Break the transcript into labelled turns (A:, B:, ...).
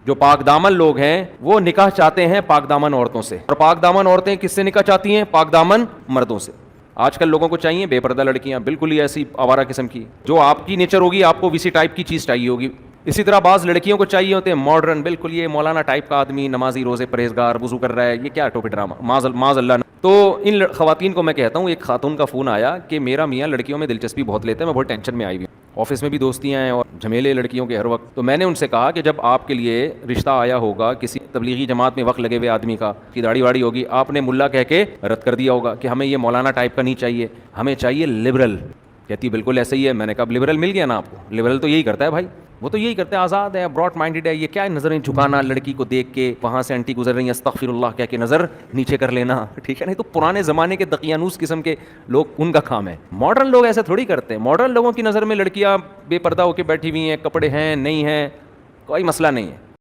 A: जो पाकदामन लोग हैं वो निकाह चाहते हैं पाकदामन औरतों से, और पाकदामन औरतें किससे निकाह चाहती हैं? पाकदामन मर्दों से। आजकल लोगों को चाहिए बेपर्दा लड़कियां, बिल्कुल ही ऐसी आवारा किस्म की, जो आपकी नेचर होगी आपको इसी टाइप की चीज़ चाहिए होगी। इसी तरह बाज़ लड़कियों को चाहिए होते हैं मॉडर्न, बिल्कुल ये मौलाना टाइप का आदमी, नमाजी, रोज़े, परहेजगार, वुज़ू कर रहा है, ये क्या टोपी ड्रामा, माज़ अल्लाह। तो इन खवातीन को मैं कहता हूँ, एक खातून का फ़ोन आया कि मेरा मियाँ लड़कियों में दिलचस्पी बहुत लेते हैं, मैं बहुत टेंशन में आई हुई हूँ, ऑफिस में भी दोस्तियाँ हैं और झमेले लड़कियों के हर वक्त। तो मैंने उनसे कहा कि जब आपके लिए रिश्ता आया होगा किसी तबलीगी जमात में वक्त लगे हुए आदमी का, की दाढ़ी वाड़ी होगी, आपने मुल्ला कह के रद्द कर दिया होगा कि हमें ये मौलाना टाइप का नहीं चाहिए, हमें चाहिए लिबरल। कहती बिल्कुल ऐसे ही है। मैंने कहा लिबरल मिल गया ना आपको, लिबरल तो यही करता है भाई, वो तो यही करता है, आज़ाद है, ब्रॉड माइंडेड है, ये क्या है नज़रें झुकाना, लड़की को देख के वहाँ से आंटी गुजर रही है अस्तगफिरुल्लाह कह के नज़र नीचे कर लेना, ठीक है। नहीं तो पुराने ज़माने के दकियानूस किस्म के लोग, उनका काम है। मॉडर्न लोग ऐसे थोड़ी करते हैं। मॉडर्न लोगों की नज़र में लड़कियाँ बेपर्दा होकर बैठी हुई हैं, कपड़े हैं नहीं हैं, कोई मसला नहीं है।